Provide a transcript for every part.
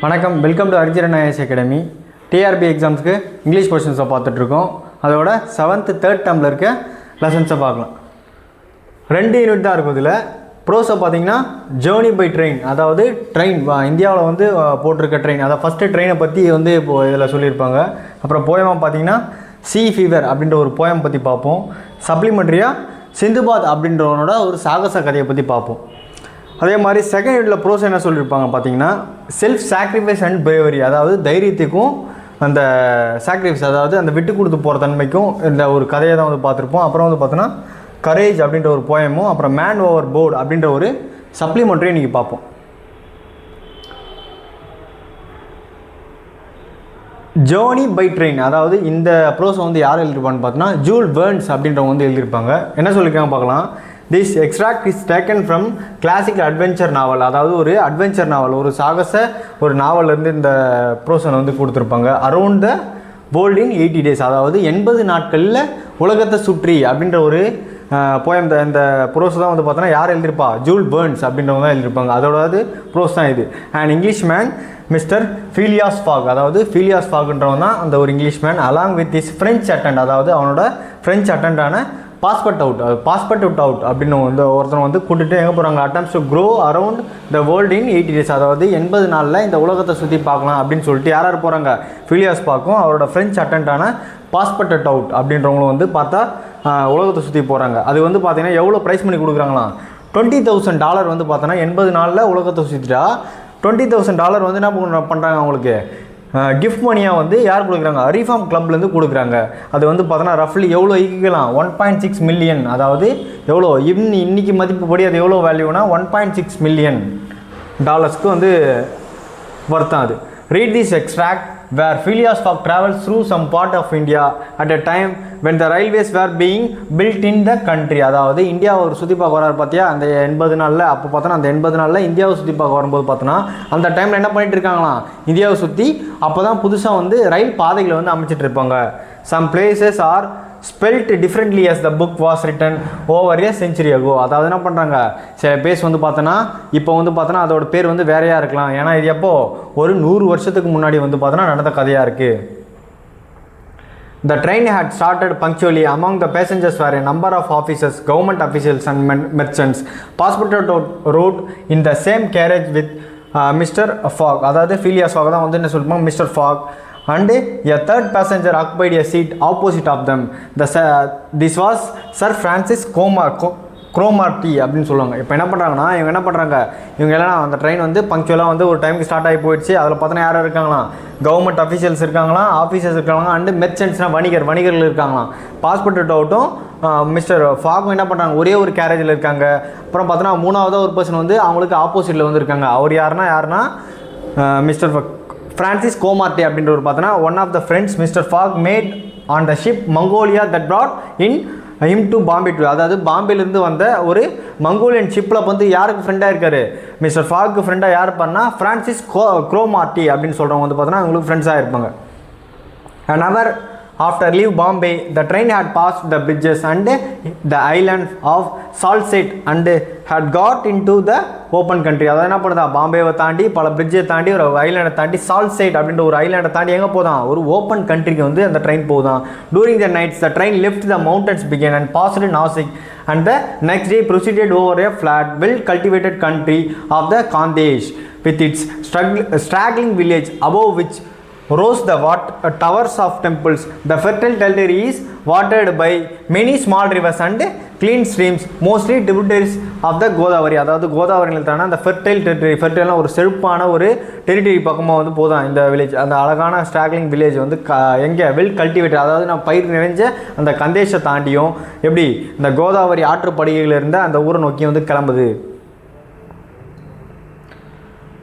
வணக்கம், welcome to Arijaran IAS Academy. TRB எக்ஸாம்ஸ்க்கு English கொஸ்டின்ஸை பார்த்துட்ருக்கோம். அதோட 7th 3rd டேர்மில் இருக்க லெசன்ஸை பார்க்கலாம். 2 யூனிட் தான் இருக்கும். இதில் ப்ரோஸை பார்த்தீங்கன்னா ஜேர்னி பை ட்ரெயின், அதாவது ட்ரெயின் இந்தியாவில் வந்து போட்டிருக்க ட்ரெயின், அதை ஃபஸ்ட்டு ட்ரெயினை பற்றி வந்து இப்போது இதில் சொல்லியிருப்பாங்க. அப்புறம் போயமாக பார்த்தீங்கன்னா சி ஃபீவர் அப்படின்ற ஒரு போயம் பற்றி பார்ப்போம். சப்ளிமெண்ட்ரியாக சிந்துபாத் அப்படின்றவனோட ஒரு சாகச கதையை பற்றி பார்ப்போம். அதே மாதிரி செகண்ட் யூனிட்டில் ப்ரோஸ் என்ன சொல்லியிருப்பாங்க பார்த்தீங்கன்னா செல்ஃப் சாக்ரிஃபைஸ் அண்ட் பிரேவரி, அதாவது தைரியத்துக்கும் அந்த சாக்ரிஃபைஸ், அதாவது அந்த விட்டு கொடுத்து போகிற தன்மைக்கும் இந்த ஒரு கதையை தான் வந்து பார்த்துருப்போம். அப்புறம் வந்து பார்த்தோன்னா கரேஜ் அப்படின்ற ஒரு போயமும், அப்புறம் மேன் ஓவர் போர்டு அப்படின்ற ஒரு சப்ளிமெண்ட்ரியும் இன்றைக்கி பார்ப்போம். ஜேர்னி பை ட்ரெயின், அதாவது இந்த ப்ரோஸை வந்து யார் எழுதியிருப்பான்னு பார்த்தோன்னா ஜூல் வெர்ன்ஸ் அப்படின்றவங்க வந்து எழுதியிருப்பாங்க. என்ன சொல்லியிருக்காங்க பார்க்கலாம். This extract is taken from classical adventure novel, அதாவது ஒரு அட்வென்ச்சர் நாவல், ஒரு சாகச ஒரு நாவல்லேருந்து இந்த ப்ரோஸனை வந்து கொடுத்துருப்பாங்க. Around the world in 80 days, அதாவது 80 நாட்களில் உலகத்தை சுற்றி அப்படின்ற ஒரு போயம். இந்த ப்ரோஸ் தான் வந்து பார்த்தோன்னா யார் எழுதியிருப்பா, ஜூல் வெர்ன்ஸ் அப்படின்றவங்க தான் எழுதியிருப்பாங்க. அதோடது ப்ரோஸ் தான் இது. And Englishman mister Phileas Fogg, அதாவது ஃபிலியாஸ் ஃபாக்ன்றவன் தான் அந்த ஒரு Englishman, along with his French attendant, அதாவது அவனோட ஃப்ரெஞ்ச் அட்டண்டான பாஸ்போர்ட் அவுட் அப்படின்னு வந்து ஒருத்தனை வந்து கூட்டிகிட்டு எங்கே போகிறாங்க, atoms to grow around the world in 80 days, அதாவது 80 நாளில் இந்த உலகத்தை சுற்றி பார்க்கலாம் அப்படின்னு சொல்லிட்டு யார் யார் போகிறாங்க, ஃபிலியாஸ் ஃபாக்கும் அவரோட ஃப்ரெஞ்ச் அட்டண்டான பாஸ்போர்ட் அவுட் அப்படின்றவங்களும் வந்து பார்த்தா உலகத்தை சுற்றி போகிறாங்க. அது வந்து பார்த்தீங்கன்னா எவ்வளோ ப்ரைஸ் பண்ணி கொடுக்குறாங்களாம், $20,000 வந்து பார்த்தோன்னா 80 நாளில் உலகத்தை சுற்றிட்டா $20,000 வந்து என்ன பண்ணுறாங்க அவங்களுக்கு கிஃப்ட் மணியாக வந்து யார் கொடுக்குறாங்க, ரீஃபார்ம் கிளப்லேருந்து கொடுக்குறாங்க. அது வந்து பார்த்தோன்னா ரஃப்லி எவ்வளோ ஈக்கலாம், 1.6 மில்லியன், அதாவது எவ்வளோ இன்னைக்கு மதிப்புப்படி அது எவ்வளோ வேல்யூனா $1.6 மில்லியன் வந்து வர்த்தம். அது read this extract where Phileas Fogg travels through some part of India at a time when the railways were being built in the country, அதாவது இந்தியாவை ஒரு சுற்றி பார்க்க வராரு பார்த்தியா அந்த 80 நாளில். அப்போ பார்த்தோன்னா அந்த 80 நாளில் இந்தியாவை சுற்றி பார்க்க வரும்போது பார்த்தோன்னா அந்த டைமில் என்ன பண்ணிட்டு இருக்காங்களாம், இந்தியாவை சுற்றி அப்போ தான் புதுசாக வந்து ரயில் பாதைகளை வந்து அமைச்சிட்டு இருப்பாங்க. some places are spelt differently as the book was written over a century ago, அதாவது என்ன பண்ணுறாங்க, சில பேஸ் வந்து பார்த்தோன்னா இப்போ வந்து பார்த்தோன்னா அதோட பேர் வந்து வேறையாக இருக்கலாம், ஏன்னா இது எப்போ ஒரு 100 வருஷத்துக்கு முன்னாடி வந்து பார்த்தோன்னா நடந்த கதையாக இருக்குது. The train had started punctually. Among the passengers were a number of officers, government officials and merchants. Passepartout rode in the same carriage with Mr. Fogg, அதாவது Phileas Fogg தான் வந்து என்ன சொல்லுவோம், Mr. Fogg, and a third passenger occupied a seat opposite of them. This was Sir Francis Cromarty அப்படின்னு சொல்லுவாங்க. இப்போ என்ன பண்ணுறாங்கன்னா இவங்க என்ன பண்ணுறாங்க, இவங்க எல்லாம் அந்த ட்ரெயின் வந்து பங்க்சுவலாக வந்து ஒரு டைமுக்கு ஸ்டார்ட் ஆகி போயிடுச்சு. அதில் பார்த்தோன்னா யாரும் இருக்காங்களாம், கவர்மெண்ட் அஃபீஷியல்ஸ் இருக்காங்களாம், ஆஃபீஸர்ஸ் இருக்காங்களா, அண்டு மெர்ச்சன்ட்ஸ்னால் வணிகர்கள் இருக்காங்களாம். பாஸ்போர்ட் அவுட்டும் மிஸ்டர் ஃபாகும் என்ன பண்ணுறாங்க, ஒரே ஒரு கேரேஜில் இருக்காங்க. அப்புறம் பார்த்தோன்னா மூணாவதாக ஒரு பர்சன் வந்து அவங்களுக்கு ஆப்போசிட்டில் வந்து இருக்காங்க. அவர் யாருன்னா மிஸ்டர் ஃப்ரான்சிஸ் கோமார்ட்டி அப்படின்றவர் பார்த்தோன்னா one of the friends mister Fogg made on the ship Mongolia that brought in him to Bombay to, அதாவது பாம்பேலேருந்து வந்த ஒரு மங்கோலியன் ஷிப்பில் வந்து யாருக்கு ஃப்ரெண்டாக இருக்கார், மிஸ்டர் ஃபாக்கு ஃப்ரெண்டாக யார் பண்ணால் ஃப்ரான்சிஸ் க்ரோமார்ட்டி அப்படின்னு சொல்கிறவங்க வந்து பார்த்தோன்னா அவங்களுக்கு ஃப்ரெண்ட்ஸாக இருப்பாங்க. An hour after leave Bombay, the train had passed the bridges and the island of Salsette and had got into the open country. அதாவது என்ன பண்ணுதா, பாம்பேவை தாண்டி பல பிரிட்ஜை தாண்டி ஒரு ஐலாண்டை தாண்டி சால்சைட் அப்படின்ற ஒரு ஐலாண்டை தாண்டி எங்கே போதான், ஒரு ஓப்பன் கண்ட்ரிக்கு வந்து அந்த train போகுதான். During the nights the train left the mountains began and passed Nasik and the next day proceeded over a flat well cultivated country of the Khandesh with its straggling village above which rose the towers of temples. The fertile territory is watered by many small rivers and clean streams, mostly tributaries of the Godavari, அதாவது கோதாவரியில் தானே அந்த ஃபெர்டைல்னா ஒரு செழிப்பான ஒரு territory பக்கமாக வந்து போதான் இந்த வில்லேஜ். அந்த அழகான ஸ்ட்ராக்லிங் வில்லேஜ் வந்து எங்கே வெல் கல்டிவேட்டட், அதாவது நான் பயிர் நிறைஞ்ச அந்த கந்தேஷை தாண்டியும் எப்படி இந்த கோதாவரி ஆற்றுப்படுகையில் இருந்த அந்த ஊரை நோக்கி வந்து கிளம்புது.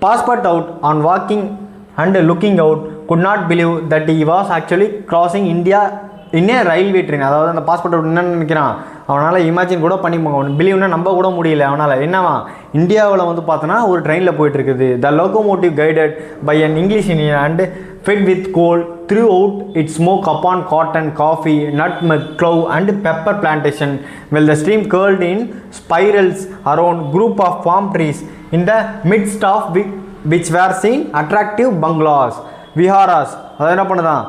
Passport out on walking and looking out could not believe that he was actually crossing India in a railway train, அதாவது அந்த பாஸ்போர்ட் என்னன்னு நினைக்கிறான், அவனால் இமேஜின் கூட பண்ணி பிலீவ்னா நம்ப கூட முடியல அவனால். என்னவா, இந்தியாவில் வந்து பார்த்தோன்னா ஒரு ட்ரெயினில் போயிட்டு இருக்குது. The locomotive guided by an English Indian and fed with coal throughout its smoke upon cotton, coffee, nutmeg, clove and pepper plantation, while the stream curled in spirals around group of palm trees in the midst of which were seen attractive bungalows, viharas. அது என்ன பண்ணுதான்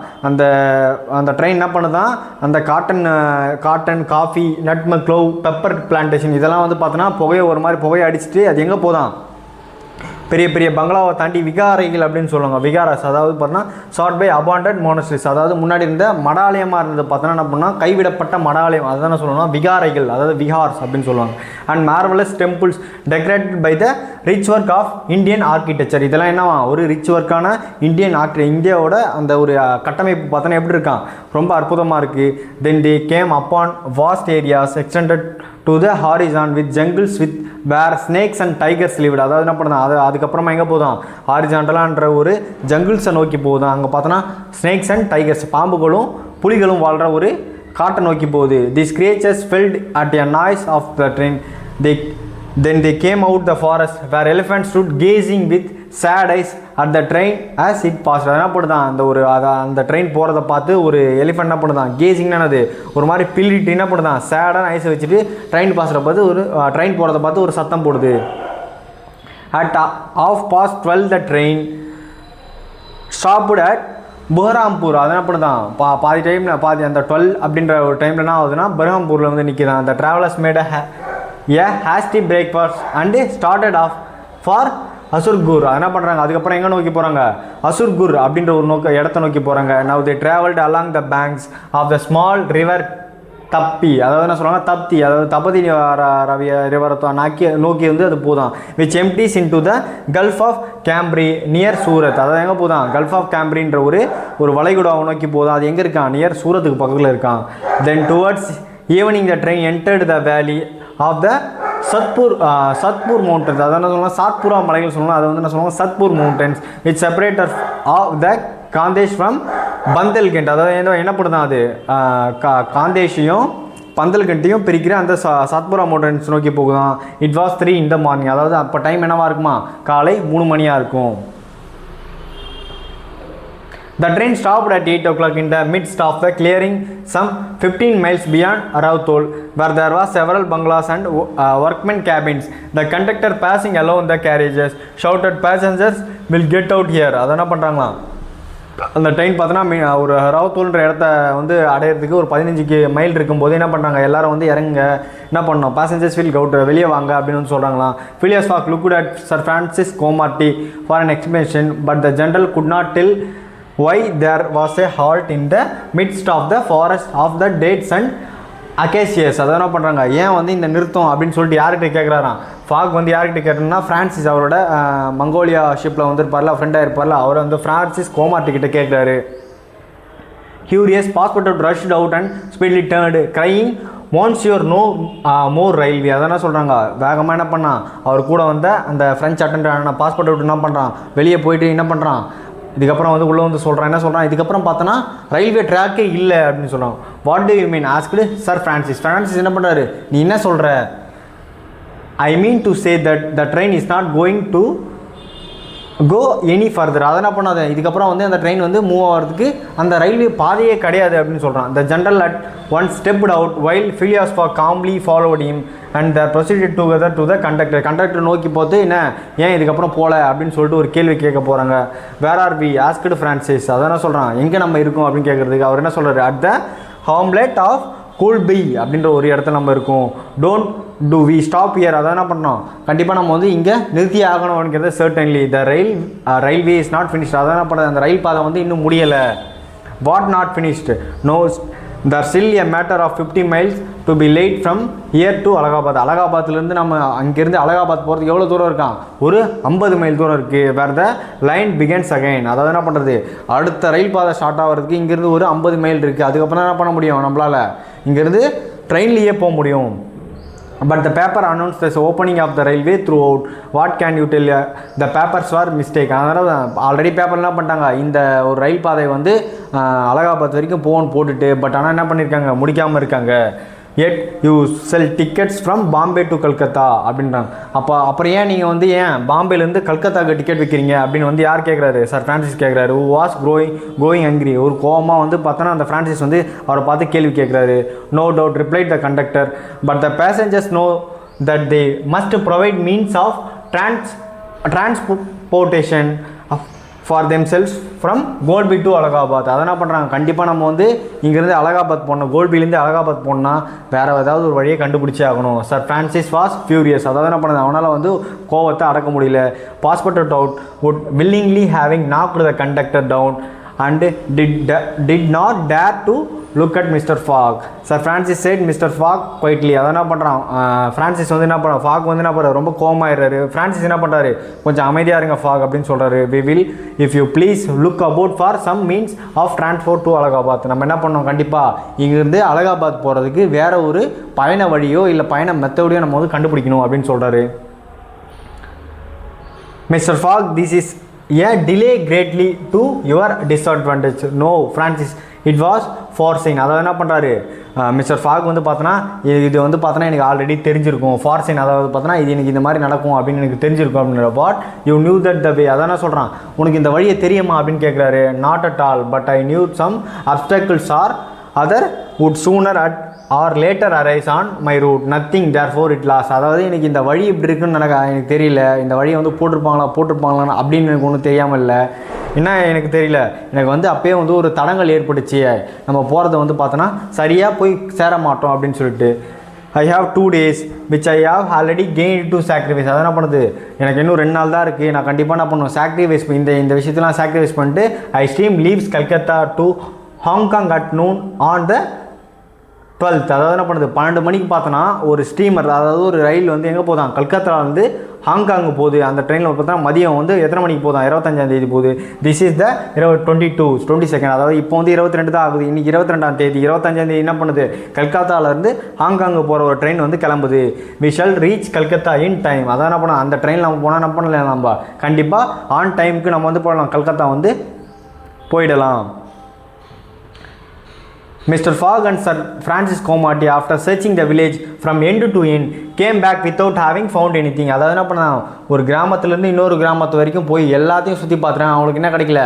அந்த train என்ன பண்ணுதான் அந்த cotton coffee nutmeg clove pepper plantation இதெல்லாம் வந்து பார்த்தோன்னா புகையை ஒரு மாதிரி புகையை அடிச்சுட்டு அது எங்கே போதான் பெரிய பெரிய பங்களாவை தாண்டி விகாரைகள் அப்படின்னு சொல்லுவாங்க. விகாராஸ் அதாவது பார்த்தோன்னா ஷார்ட் பை அபாண்டட் மோனஸ்ட்ரிஸ், அதாவது முன்னாடி இருந்த மடாலயமாக இருந்தது பார்த்தோன்னா என்ன பண்ணால் கைவிடப்பட்ட மடாலயம், அதுதான் என்ன சொல்லணும்னா விகாரைகள், அதாவது விஹார்ஸ் அப்படின்னு சொல்லுவாங்க. And marvellous temples decorated by the rich work of Indian architecture. இதெல்லாம் என்னவா ஒரு ரிச் ஒர்க்கான இந்தியன் இந்தியாவோட அந்த ஒரு கட்டமைப்பு பார்த்தோன்னா எப்படி இருக்கான் ரொம்ப அற்புதமாக இருக்குது. Then they came upon vast areas extended to the horizon with jungles with where snakes and tigers lived. அதாவது என்ன பண்ணுதான் அதுக்கப்புறமா எங்கே போதும் ஹாரிசான்டலான்ற ஒரு ஜங்கிள்ஸை நோக்கி போகுது. அங்கே பார்த்தோன்னா ஸ்னேக்ஸ் அண்ட் டைகர்ஸ் பாம்புகளும் புலிகளும் வாழ்கிற ஒரு காட்டை நோக்கி போகுது. This creatures fled at a noise of the train. Then they came out the forest where elephants stood gazing with sad eyes at the train as it passed. என்ன பண்ணுதான் அந்த ட்ரெயின் போகிறத பார்த்து ஒரு எலிஃபெண்ட் என்ன பண்ணுதான் கேசிங்னா என்னது ஒரு மாதிரி பில்லிட்டு என்ன பண்ணுதான் சேடான ஐஸை வச்சுட்டு ட்ரெயின் பாசுகிற பார்த்து ஒரு ட்ரெயின் போகிறத பார்த்து ஒரு சத்தம் போடுது. At 12:30 the train stopped at பஹ்ராம்பூர். அது என்ன பண்ணுதான் பாதி டைமில் பாதி அந்த 12 அப்படின்ற ஒரு டைமில் என்ன ஆகுதுன்னா பஹ்ராம்பூரில் வந்து நிற்கிதான். அந்த travellers made a hasty breakfast and started off for Assurghur. என்ன பண்ணுறாங்க அதுக்கப்புறம் எங்கே நோக்கி போகிறாங்க அசுர்கூர் அப்படின்ற ஒரு இடத்த நோக்கி போகிறாங்க. now they traveled along the banks of the small river தப்பி, அதாவது என்ன சொல்கிறாங்க தப்தி, அதாவது தபதி ரிவரை நோக்கி வந்து அது போதான். which empties into the Gulf of Cambry near Surat. அதாவது எங்கே போதான் கல்ஃப் ஆஃப் கேம்ப்ரின்ற ஒரு வளைகுடாவை நோக்கி போதான். அது எங்கே இருக்கான் நியர் சூரத்துக்கு பக்கத்தில் இருக்கான். then towards evening the train entered the valley of the Satpur mountains. அதான் என்ன சொல்லலாம் சாத்புரா மலைகள் சொல்லலாம். அதை வந்து என்ன சொல்லுவாங்க Satpur mountains which separator of the Khandesh from Bundelkhand. அதாவது என்ன பண்ணுதான் அது காந்தேஷையும் பந்தல்கண்ட்டையும் பிரிக்கிற அந்த சத்புரா மவுண்டன்ஸ் நோக்கி போகுதான். It was 3 in the morning. அதாவது அப்போ டைம் என்னவா இருக்குமா காலை 3 மணியாக இருக்கும். The train stopped at 8 o'clock in the midst of the clearing some 15 miles beyond Rautol, where there were several bungalows and workmen cabins. The conductor passing along the carriages shouted, "Passengers will get out here." அது என்ன பண்ணுறாங்களா அந்த train பார்த்தோன்னா ஒரு ரவுத்தோல்ன்ற இடத்த வந்து அடையிறதுக்கு ஒரு 15 மைல் இருக்கும்போது என்ன பண்ணுறாங்க எல்லாரும் வந்து இறங்குங்க என்ன பண்ணோம் பேசஞ்சர்ஸ் வில் கவுட் வெளியே வாங்க அப்படின்னு வந்து சொல்கிறாங்களாம். Phileas Fogg looked at Sir Francis Cromarty for an explanation, but the general could not tell why there was a halt in the midst of the forest of the dates and acacias. அதை என்ன பண்ணுறாங்க ஏன் வந்து இந்த நிறுத்தம் அப்படின்னு சொல்லிட்டு யார்கிட்ட கேட்குறாராம் ஃபாக் வந்து யார்கிட்ட கேட்டோம்னா ஃப்ரான்சிஸ் அவரோட மங்கோலியா ஷிப்பில் வந்துருப்பார்ல ஃப்ரெண்டாக இருப்பார்ல அவர் வந்து ஃப்ரான்சிஸ் கோமார்ட்டி கிட்ட கேட்குறாரு. Curious passenger rushed out and speedily turned crying Monsieur no more railway. அதை என்ன சொல்கிறாங்க வேகமாக என்ன பண்ணான் அவர் கூட வந்த அந்த ஃப்ரெஞ்ச் அட்டெண்டர் பாஸ்போர்ட் விட்டு என்ன பண்ணுறான் வெளியே போயிட்டு என்ன பண்ணுறான் இதுக்கப்புறம் வந்து உள்ளே வந்து சொல்கிறான் என்ன சொல்கிறான் இதுக்கப்புறம் பார்த்தோன்னா ரயில்வே ட்ராக்கே இல்லை அப்படின்னு சொல்கிறான். What do you mean asked sir Francis என்ன பண்ணுறாரு நீ என்ன சொல்கிற I mean to say that the train is not going to go any further. அதை என்ன பண்ணாது இதுக்கப்புறம் வந்து அந்த ட்ரெயின் வந்து மூவ் ஆகிறதுக்கு அந்த ரயில்வே பாதையே கிடையாது அப்படின்னு சொல்கிறான். The general at one stepped out while Phileas Fogg calmly followed him and they proceeded together to the conductor நோக்கி பார்த்து என்ன ஏன் இதுக்கப்புறம் போகல அப்படின்னு சொல்லிட்டு ஒரு கேள்வி கேட்க போகிறாங்க. Where are we asked Francis. அதை என்ன சொல்கிறான் எங்கே நம்ம இருக்கோம் அப்படின்னு கேட்குறதுக்கு அவர் என்ன சொல்கிறார் at the hamlet of Kholby அப்படின்ற ஒரு இடத்துல நம்ம இருக்கோம். Don't do we stop here. அதை என்ன பண்ணோம் கண்டிப்பாக நம்ம வந்து இங்கே நிறுத்தி ஆகணும் அப்படிங்கிறது certainly the railway is not finished. அதை என்ன பண்ணுறது அந்த ரயில் பாதை வந்து இன்னும் முடியலை. What not finished no there still a matter of 50 miles to be laid from here to Allahabad. அலகாபாத்லேருந்து நம்ம அங்கேருந்து அலகாபாத் போகிறதுக்கு எவ்வளோ தூரம் இருக்கான் ஒரு 50 மைல் தூரம் இருக்குது. வேர் த லைன் பிகன்ஸ் அகைன். அதாவது என்ன பண்ணுறது அடுத்த ரயில் பாதை ஸ்டார்ட் ஆகிறதுக்கு இங்கேருந்து ஒரு 50 மைல் இருக்குது. அதுக்கப்புறம் என்ன பண்ண முடியும் நம்மளால் இங்கேருந்து ட்ரெயின்லேயே போக முடியும். But the paper announced the opening of the railway throughout. What can you tell? The papers were mistake. அதனால் ஆல்ரெடி பேப்பர் என்ன பண்ணிட்டாங்க இந்த ஒரு ரயில் பாதை வந்து அலகாபாத் வரைக்கும் போகணும்னு போட்டுட்டு பட் ஆனால் என்ன பண்ணியிருக்காங்க முடிக்காமல் இருக்காங்க. yet you sell tickets from Bombay to Calcutta அப்படின்றாங்க. அப்புறம் ஏன் நீங்கள் வந்து ஏன் பாம்பேலேருந்து கல்கத்தாவுக்கு டிக்கெட் விற்கிறீங்க அப்படின்னு வந்து யார் கேட்குறாரு சார் ஃப்ரான்சிஸ் கேட்குறாரு. who was growing angry. ஒரு கோவமாக வந்து பார்த்தோன்னா அந்த ஃப்ரான்சிஸ் வந்து அவரை பார்த்து கேள்வி கேட்குறாரு. no doubt replied the conductor, but the passengers know that they must provide means of transportation for themselves from Colby to Allahabad. அதை என்ன பண்ணுறாங்க, கண்டிப்பாக நம்ம வந்து இங்கேருந்து அலகாபாத் போகணும், கோல்பிலேருந்து அலகாபாத் போகணுன்னா வேறு ஏதாவது ஒரு வழியை கண்டுபிடிச்சே ஆகணும். Sir Francis was furious. அதாவது என்ன பண்ணுது, அவனால் வந்து கோவத்தை அடக்க முடியல. Passport out would willingly having knocked the conductor down and did not dare to look at Mr. Fogg. Sir Francis said Mr. Fogg quietly. அதான் என்ன பண்ணுறான், ஃப்ரான்சிஸ் வந்து என்ன பண்ணுறான், ஃபாக் வந்து என்ன பண்ணுறாரு, ரொம்ப கோவமாயிடுறாரு. ஃப்ரான்சிஸ் என்ன பண்ணுறாரு, கொஞ்சம் அமைதியாக இருங்க ஃபாக் அப்படின்னு சொல்கிறாரு. we will if you please look about for some means of transport to Allahabad. நம்ம என்ன பண்ணோம், கண்டிப்பாக இங்கேருந்து அலகாபாத் போகிறதுக்கு வேறு ஒரு பயண வழியோ இல்லை பயண மெத்தடையோ நம்ம வந்து கண்டுபிடிக்கணும் அப்படின்னு சொல்கிறாரு. Mr. Fogg, this is a delay greatly to your disadvantage. No, Francis, it was foreseen. அதாவது என்ன பண்ணுறாரு, மிஸ்டர் ஃபாக் வந்து பார்த்தோன்னா இது வந்து பார்த்தோன்னா எனக்கு ஆல்ரெடி தெரிஞ்சிருக்கும். ஃபார்சின் அதாவது பார்த்தோன்னா இது எனக்கு இந்த மாதிரி நடக்கும் அப்படின்னு எனக்கு தெரிஞ்சிருக்கும் அப்படின்ற. What you knew that the way. அதான் சொல்கிறான், உனக்கு இந்த வழியை தெரியுமா அப்படின்னு கேட்குறாரு. Not at all, but I knew some obstacles or other would sooner at or later arise on my route nothing there for it loss. அதாவது எனக்கு இந்த வழி இப்படி இருக்குன்னு எனக்கு தெரியல, இந்த வழியை வந்து போட்டிருப்பாங்களா அப்படின்னு எனக்கு ஒன்றும் தெரியாமல் இல்லை. என்ன எனக்கு தெரியல, எனக்கு வந்து அப்போயே வந்து ஒரு தடங்கள் ஏற்பட்டுச்சு, நம்ம போகிறத வந்து பார்த்தோன்னா சரியாக போய் சேர மாட்டோம் அப்படின்னு சொல்லிட்டு. I have 2 days which I have already gained to sacrifice. அதை என்ன பண்ணுது, எனக்கு இன்னும் 2 நாள் தான் இருக்குது, நான் கண்டிப்பாக என்ன பண்ணுவேன், சாக்ரிஃபைஸ் இந்த விஷயத்தெலாம் சாக்ரிஃபைஸ் பண்ணிட்டு I stream leaves Calcutta to Hong Kong at noon on the 12th. அதாவது என்ன பண்ணுது, 12 மணிக்கு பார்த்தோன்னா ஒரு ஸ்டீமர், அதாவது ஒரு ரயில் வந்து எங்கே போதான், கல்கத்தாவில் வந்து ஹாங்காங்கு போகுது. அந்த ட்ரெயினில் பார்த்தா மதியம் வந்து எத்தனை மணிக்கு போதான், 25ஆம் தேதி போகுது. திஸ் இஸ் த 22 அதாவது இப்போ வந்து 22 தான் ஆகுது. இன்றைக்கி 22ஆம் தேதி, 25ஆம் தேதி என்ன பண்ணுது, கல்கத்தாவிலேருந்து ஹாங்காங்கு போகிற ஒரு ட்ரெயின் வந்து கிளம்புது. We shall reach Calcutta in time. அதான் என்ன பண்ணோம், அந்த ட்ரெயினில் நம்ம போனால் என்ன பண்ணல, நம்ம கண்டிப்பாக ஆன் டைமுக்கு நம்ம வந்து போகலாம், கல்கத்தா வந்து போயிடலாம். Mr. Fogg and Sir Francis Cromarty, after searching the village from end to end, came back without having found anything. அதாவது என்ன பண்ணான், ஒரு கிராமத்துலேருந்து இன்னொரு கிராமத்து வரைக்கும் போய் எல்லாத்தையும் சுற்றி பார்த்துறேன், அவங்களுக்கு என்ன கிடைக்கல,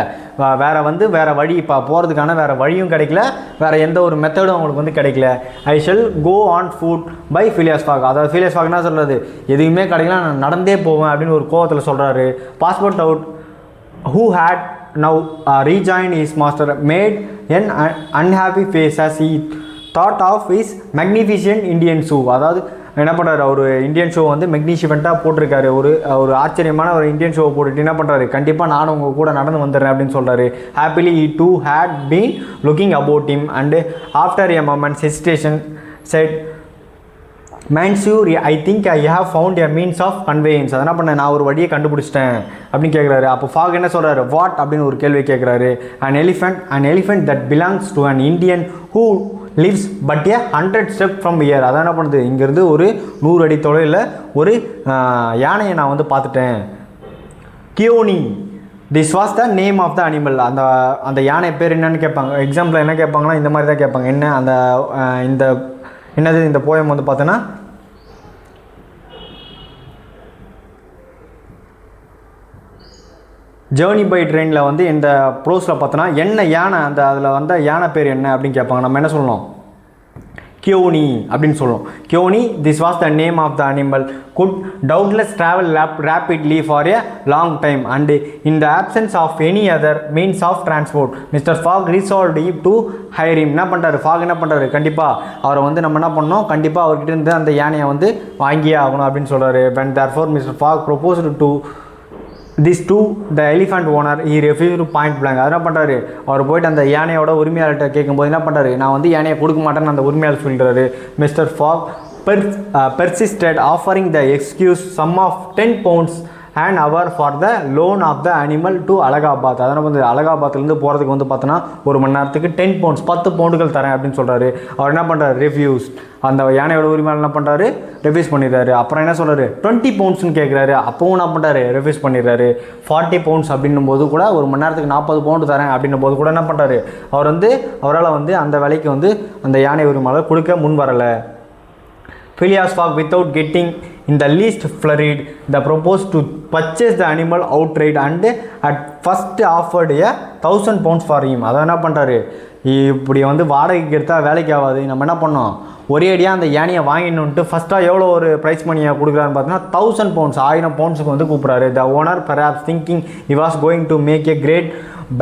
வேறு வழி இப்போ போகிறதுக்கான வேறு வழியும் கிடைக்கல, வேறு எந்த ஒரு மெத்தடும் அவங்களுக்கு வந்து கிடைக்கல. I shall go on foot by Phileas Fogg. அதாவது ஃபிலியாஸ் ஃபாக் என்ன சொல்கிறது, எதுவுமே கிடைக்கல, நான் நடந்தே போவேன் அப்படின்னு ஒரு கோவத்தில் சொல்கிறாரு. Passport out who had now rejoined his master made an unhappy face as he thought of his magnificent Indian shoe. அதாவது என்ன பண்ணுறாரு, ஒரு இந்தியன் ஷோ வந்து மெக்னிஷியன்ட்டாக போட்டிருக்காரு, ஒரு ஆச்சரியமான ஒரு இந்தியன் ஷோவை போட்டுட்டு என்ன பண்ணுறாரு, கண்டிப்பாக நானும் உங்கள் கூட நடந்து வந்துடுறேன் அப்படின்னு சொல்கிறாரு. Happily he too had been looking about him and after a moment's hesitation said, Monsieur, I think I have found a means of conveyance. அதை என்ன பண்ண, நான் ஒரு வழியை கண்டுபிடிச்சிட்டேன் அப்படின்னு கேட்குறாரு. அப்போ ஃபாக் என்ன சொல்கிறாரு, வாட் அப்படின்னு ஒரு கேள்வி கேட்குறாரு. an elephant that belongs to an Indian who lives but a 100 steps from here. அதான் என்ன பண்ணுது, இங்கேருந்து ஒரு 100 அடி தொலைவில் ஒரு யானையை நான் வந்து பார்த்துட்டேன். Kiouni, this was the name of the animal. அந்த யானை பேர் என்னன்னு கேட்பாங்க. எக்ஸாம்பிள் என்ன கேட்பாங்கன்னா இந்த மாதிரி தான் கேட்பாங்க. என்ன இந்த என்னது இந்த போயம் வந்து பார்த்தோன்னா, ஜேர்னி பை ட்ரெயினில் வந்து இந்த ப்ரோஸில் பார்த்தோன்னா என்ன யானை, அதில் வந்த யானை பேர் என்ன அப்படின்னு கேட்பாங்க. நம்ம என்ன சொல்லணும், கியோனி அப்படின்னு சொல்லுவோம். Kiouni, this was the name of the animal, could doubtless travel rapidly for a long time and in the absence of any other means of transport mister Fogg resolved to hire him. என்ன பண்ணுறாரு fog, என்ன பண்ணுறாரு, கண்டிப்பாக அவரை வந்து நம்ம என்ன பண்ணோம், கண்டிப்பாக அவர்கிட்ட இருந்து அந்த யானையை வந்து வாங்கியே ஆகணும் அப்படின்னு சொல்கிறாரு. when therefore Mr. Fogg proposed to this to the elephant owner, he refused to point blank. அதை என்ன பண்ணுறாரு, அவர் போயிட்டு அந்த யானையோட உரிமையாளர்கிட்ட கேட்கும்போது என்ன பண்ணுறாரு, நான் வந்து யானையை கொடுக்க மாட்டேன்னு அந்த உரிமையாளர் சொல்கிறாரு. Mister Fogg persisted, offering the excuse sum of 10 pounds an hour for the loan of the animal to Allahabad. அதனால் வந்து அலகாபாத்லேருந்து போகிறதுக்கு வந்து பார்த்தோன்னா ஒரு மணி நேரத்துக்கு 10 pounds 10 பவுண்டுகள் தரேன் அப்படின்னு சொல்கிறாரு. அவர் என்ன பண்ணுறாரு, ரெஃப்யூஸ், அந்த யானையோட உரிமையாளர் என்ன பண்ணுறாரு, ரெஃப்யூஸ் பண்ணிடுறாரு. அப்புறம் என்ன சொல்கிறாரு, 20 poundsன்னு கேட்குறாரு. அப்பவும் என்ன பண்ணுறாரு, ரெஃப்யூஸ் பண்ணிடுறாரு. 40 pounds அப்படின்னும் போது கூட ஒரு மணி நேரத்துக்கு 40 பவுண்டு தரேன் அப்படின்னும் போது கூட என்ன பண்ணுறாரு, அவரால் வந்து அந்த விலைக்கு வந்து அந்த யானை உரிமையாளர் கொடுக்க முன் வரலை. Phileas Fogg, without getting in the least flurried, the proposed to purchase the animal outright and at first offered a 1000 pounds for him. அதான் என்ன பண்ணுறாரு, இப்படி வந்து வாடகைக்கு எடுத்தால் வேலைக்கு ஆகாது, நம்ம என்ன பண்ணோம், ஒரே அடியாக அந்த யானையை வாங்கிடணுன்ட்டு ஃபஸ்ட்டாக எவ்வளோ ஒரு ப்ரைஸ் மணியை கொடுக்குறாருன்னு பார்த்தீங்கன்னா 1000 pounds 1000 poundsக்கு வந்து கூப்பிட்றாரு. The owner perhaps thinking he was going to make a great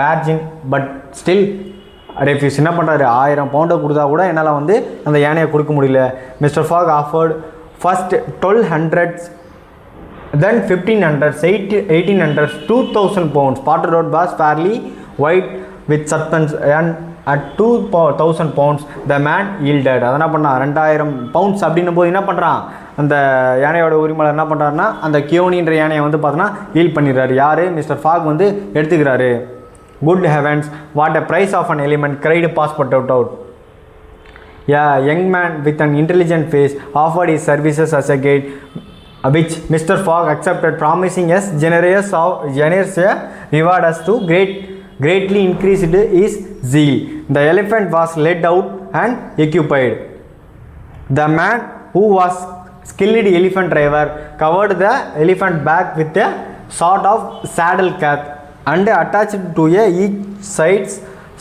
bargain but still refuse. என்ன பண்ணுறாரு, 1000 pound கொடுத்தா கூட என்னால் வந்து அந்த யானையை கொடுக்க முடியல. Mister Fogg offered first 1200, then 1500, 1800, 2000 pounds. Potter Road was fairly wide with suspense and at 2000 pounds the man yielded. அதை என்ன பண்ணா, 2000 pounds அப்படின்னும் போது என்ன பண்ணுறான், அந்த யானையோட உரிமையாளர் என்ன பண்ணுறாருன்னா அந்த கியோனின்ற யானையை வந்து பார்த்தோன்னா ஈல்ட் பண்ணிடுறாரு. யார், மிஸ்டர் ஃபாக் வந்து எடுத்துக்கிறாரு. Good heavens, what a price of an element, cried passport out. A young man with an intelligent face offered his services as a guide, which Mr. Fogg accepted, promising us generous reward as to greatly increased his zeal. The elephant was led out and equipped. The man, who was skilled elephant driver, covered the elephant back with a sort of saddle cloth and attached to each sides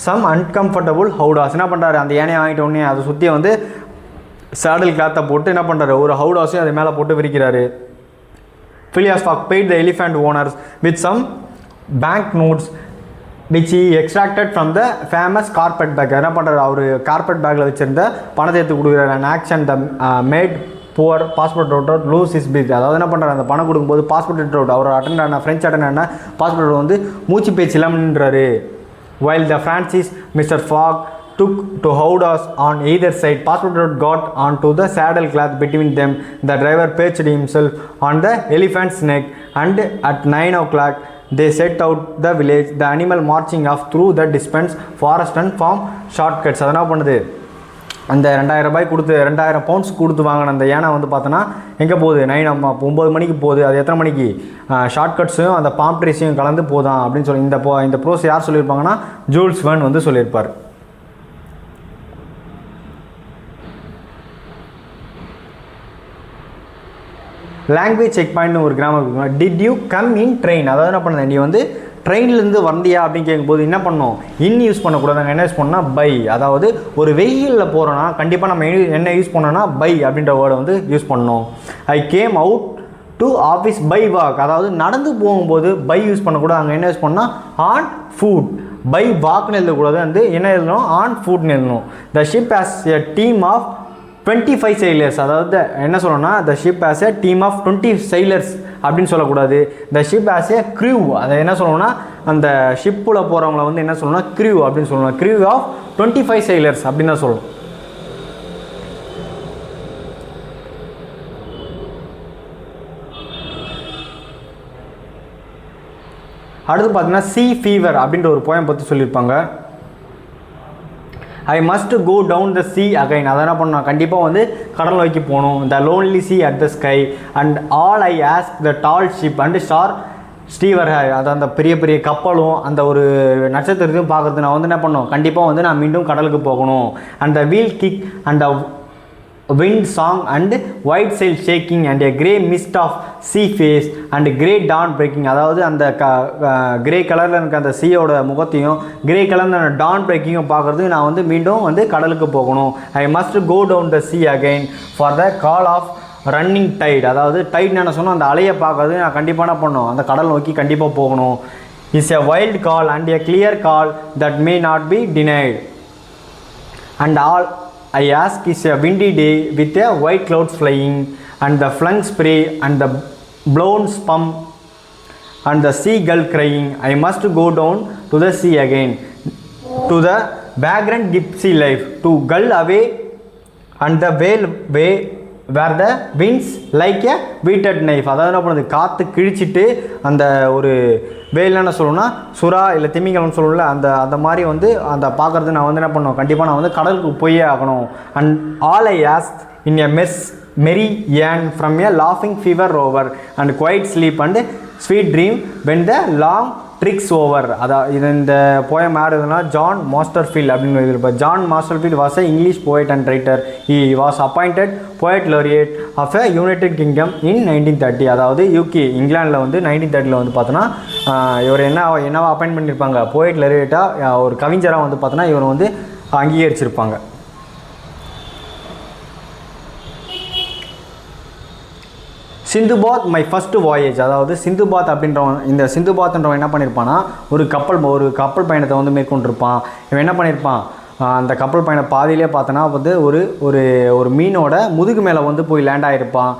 some uncomfortable howdahs. என்ன பண்ணுறாரு, அந்த யானையை வாங்கிட்ட உடனே அதை சுற்றி வந்து saddle கிளாத்தை போட்டு என்ன பண்ணுறாரு, ஒரு ஹவுடாஸையும் அது மேலே போட்டு விரிக்கிறாரு. Phileas Fogg paid the elephant owners with some banknotes which he extracted from the famous carpet bag. என்ன பண்ணுறாரு, அவர் கார்பெட் பேக்கில் வச்சுருந்த பணத்தை எடுத்து கொடுக்குறாரு. an action the made poor passport out lose his breath. அதாவது என்ன பண்ணுறாரு, அந்த பணம் கொடுக்கும்போது பாஸ்போர்ட் அவுட் அவர் அட்டெண்ட் ஃப்ரெஞ்ச் அட்டெண்ட் பாஸ்போர்ட் வந்து மூச்சு பேச்சு இல்லாமன்றாரு. while the Francis Mr. Fogg took to howdahs on either side, passport got onto the saddle cloth between them. The driver perched himself on the elephant's neck, and at 9 o'clock they set out the village, the animal marching off through the distant forest and farm shortcuts. அதனால் பண்ணுது, அந்த 2000 ரூபாய் கொடுத்து 2000 pounds கொடுத்து வாங்கின அந்த யானை வந்து பார்த்தோன்னா எங்கே போகுது, 9 மணிக்கு போகுது. அது எத்தனை மணிக்கு, ஷார்ட்கட்ஸையும் அந்த பாம் ட்ரீஸையும் கலந்து போதான் அப்படின்னு சொல்லி இந்த ப்ரோஸ் யார் சொல்லியிருப்பாங்கன்னா ஜூல்ஸ் வெர்ன் வந்து சொல்லியிருப்பார். லாங்குவேஜ் செக் பாயிண்ட்னு ஒரு கிராமர் இருக்கும். Did you come in train, அதாவது என்ன பண்ண, நீ வந்து ட்ரெயின்லேருந்து வந்தியா அப்படின்னு கேட்கும்போது என்ன பண்ணோம், இன் யூஸ் பண்ணக்கூடாது. நாங்கள் என்ன யூஸ் பண்ணோம்னா பை. அதாவது ஒரு வெயிலில் போகிறோன்னா கண்டிப்பாக நம்ம என்ன யூஸ் பண்ணோன்னா பை அப்படின்ற வேர்டை வந்து யூஸ் பண்ணோம். I came out to office by walk, அதாவது நடந்து போகும்போது பை யூஸ் பண்ணக்கூடாது. அங்கே என்ன யூஸ் பண்ணால் ஆன் ஃபுட். பை வாக்னு எழுதக்கூடாது, வந்து என்ன எழுதணும், ஆன் ஃபுட்னு எழுதணும். The ship has a team of 25 sailors, அதாவது என்ன சொல்லணும்னா the ship has a team of 20 sailors அப்படின்னு சொல்லக்கூடாது. The ship has a crew, அதை என்ன சொல்லணும்னா அந்த ஷிப்பில் போகிறவங்கள வந்து என்ன சொல்லணும்னா க்ரூ அப்படின்னு சொல்லணும். க்ரூ ஆஃப் 25 sailors அப்படின்னு தான் சொல்லணும். அடுத்து பார்த்தீங்கன்னா சி ஃபீவர் அப்படின்ற ஒரு போயம் பற்றி சொல்லியிருப்பாங்க. I must go down the sea again, அதை என்ன பண்ணணும், கண்டிப்பாக வந்து கடல் நோக்கி போகணும். The lonely sea at the sky and all I ask the tall ship and star steer, அது அந்த பெரிய பெரிய கப்பலும் அந்த ஒரு நட்சத்திரத்தையும் பார்க்குறது நான் வந்து என்ன பண்ணணும், கண்டிப்பாக வந்து நான் மீண்டும் கடலுக்கு போகணும். And the wheel kick and the wind song and white sail shaking and a grey mist of sea face and grey dawn breaking, அதாவது அந்த கிரே கலரில் இருக்க அந்த சீயோட முகத்தையும் கிரே கலரில் அந்த டான் பிரேக்கிங்கும் பார்க்குறதுக்கு நான் வந்து மீண்டும் வந்து கடலுக்கு போகணும். I must go down the sea again for the call of running tide, அதாவது டைட் என்ன சொன்னால் அந்த அலையை பார்க்கறது நான் கண்டிப்பாக பண்ணணும், அந்த கடல் நோக்கி கண்டிப்பாக போகணும். Is a wild call and a clear call that may not be denied and all I ask is a windy day with a white clouds flying and the flung spray and the blown spum and the seagull crying. I must go down to the sea again, to the vagrant gypsy life, to gull away and the whale way where the winds like a wheated knife, அதாவது என்ன பண்ணுது, காற்று கிழிச்சிட்டு அந்த ஒரு வேல் என்ன சொல்லணும்னா சுறா இல்லை திமிங்கலம் சொல்லணும்ல அந்த மாதிரி வந்து அந்த பார்க்குறது நான் வந்து என்ன பண்ணுவேன், கண்டிப்பாக நான் வந்து கடலுக்கு போயே ஆகணும். And all I ask in a merry yarn from a laughing fever rover and quiet sleep and sweet dream when the long tricks over. அதான் இது இந்த போயம் யார் எதுனா ஜான் மாஸ்டர்ஃபீல்ட் அப்படின்னு எழுதியிருப்பார். John Masterfield was a English poet and writer. He was appointed poet laureate of a United Kingdom in 1930. அதாவது UK இங்கிலாண்டில் வந்து 1930 வந்து பார்த்தோன்னா இவர் என்னவா அப்பாயின்ட் பண்ணியிருப்பாங்க, போயட் laureate-ஆ ஒரு கவிஞராக வந்து பார்த்தோன்னா இவர் வந்து அங்கீகரிச்சிருப்பாங்க. Sindbad my first voyage. அதாவது சிந்துபாத் அப்படின்றவன், இந்த சிந்துபாத்ன்றவன் என்ன பண்ணியிருப்பான்னா ஒரு கப்பல் பயணத்தை வந்து மேற்கொண்டிருப்பான். இவன் என்ன பண்ணியிருப்பான், அந்த கப்பல் பயணம் பாதியிலே பார்த்தோன்னா வந்து ஒரு மீனோட முதுகு மேலே வந்து போய் லேண்ட் ஆகிருப்பான்.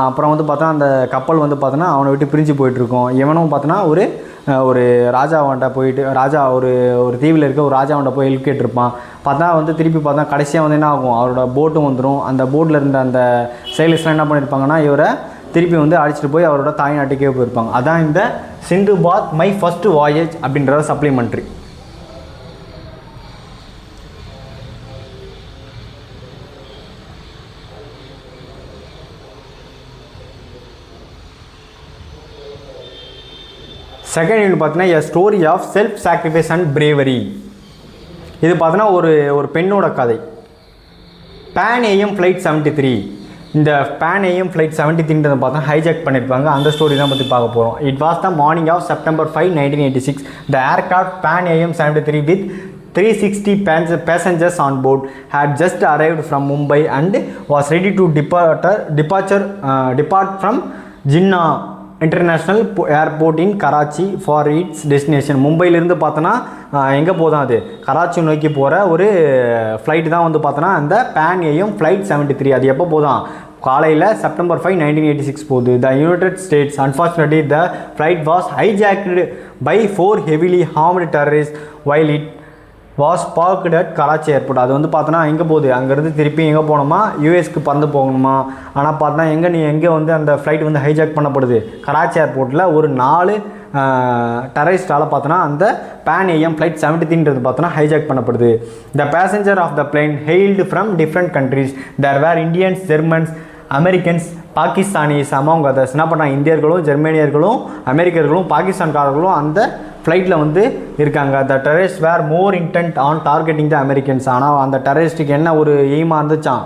அப்புறம் வந்து பார்த்தா அந்த கப்பல் வந்து பார்த்தோன்னா அவனை விட்டு பிரிஞ்சு போயிட்டுருக்கோம். இவனும் பார்த்தோன்னா ஒரு ராஜாவாண்ட போயிட்டு ஒரு தீவில் இருக்க ஒரு ராஜாவாண்ட போய் ஹெல்ப் கேட்டிருப்பான். பார்த்தா வந்து திருப்பி பார்த்தா கடைசியாக வந்து என்ன ஆகும், அவரோட போட்டும் வந்துடும். அந்த போட்டில் இருந்த அந்த செயலிஸ்லாம் என்ன பண்ணியிருப்பாங்கன்னா இவரை திருப்பி வந்து அழைச்சிட்டு போய் அவரோட தாய்நாட்டுக்கே போயிருப்பாங்க. அதான் இந்த சிந்துபாத் மை ஃபஸ்ட்டு வாயேஜ் அப்படின்ற சப்ளிமெண்ட்ரி. செகண்ட் யூனிட் பார்த்தீங்கன்னா a story of self sacrifice and bravery. இது பார்த்தோன்னா ஒரு பெண்ணோட கதை. Pan AM flight 73. இந்த பேன் AM ஃப்ளைட் 73 பார்த்தா ஹைஜாக் பண்ணியிருப்பாங்க. அந்த ஸ்டோரி தான் பற்றி பார்க்க போகிறோம். It was the morning of September 5, 1986. The aircraft Pan AM 73 with 360 passengers on board had just arrived from Mumbai and was ready to depart from Jinnah international airport in Karachi for its destination. மும்பையிலேருந்து பார்த்தோன்னா எங்கே போதும், அது கராச்சி நோக்கி போகிற ஒரு flight தான் வந்து பார்த்தோன்னா அந்த பேன் AM ஃப்ளைட் 73. அது எப்போ போதும், காலையில் September 5, 1986 போகுது. The United States unfortunately the flight was hijacked by 4 heavily armed terrorists while it was parked at Karachi airport. அது வந்து பார்த்தோன்னா எங்கே போகுது, அங்கேருந்து திருப்பி எங்கே போகணுமா, யூஎஸ்க்கு பறந்து போகணுமா. ஆனால் பார்த்தா எங்கே வந்து அந்த ஃப்ளைட் வந்து ஹைஜாக் பண்ணப்படுது, கராச்சி ஏர்போர்ட்டில் ஒரு 4 டெரரிஸ்டால் பார்த்தோன்னா அந்த பேன் AM ஃப்ளைட் 73 பார்த்தோன்னா ஹைஜாக் பண்ணப்படுது. The passenger of the plane hailed from different countries. There were Indians, Germans, Americans, Pakistanis among others. என்ன பண்ணாங்க, இந்தியர்களும் ஜெர்மனியர்களும் அமெரிக்கர்களும் பாகிஸ்தான்காரர்களும் அந்த ஃப்ளைட்டில் வந்து இருக்காங்க. The terrorist were more intent on targeting the Americans. ஆனால் அந்த டெரரிஸ்ட்டுக்கு என்ன ஒரு எய்மாக இருந்துச்சான்,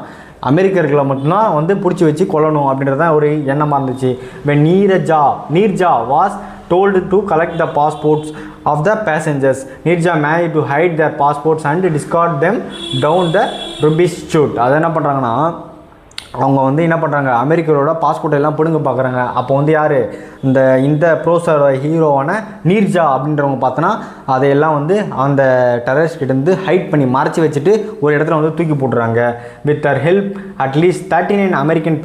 அமெரிக்கர்களை மட்டும்தான் வந்து பிடிச்சி வச்சு கொல்லணும் அப்படின்றது தான் ஒரு எண்ணமாக இருந்துச்சு. When Neerja was told to collect the passports of the passengers. Nirja managed to hide their passports and discard them down the rubbish chute. அதை என்ன பண்ணுறாங்கன்னா அவங்க வந்து என்ன பண்ணுறாங்க, அமெரிக்கரோட பாஸ்போர்ட் எல்லாம் பிடுங்க பார்க்குறாங்க. அப்போ வந்து யார், இந்த ப்ரோஸரோட ஹீரோவான நீர்ஜா அப்படின்றவங்க பார்த்தோன்னா அதையெல்லாம் வந்து அந்த டெரரிஸ்ட்கிட்டேருந்து ஹைட் பண்ணி மறைச்சி வச்சுட்டு ஒரு இடத்துல வந்து தூக்கி போட்டுறாங்க. வித் தர் ஹெல்ப் அட்லீஸ்ட் 39 American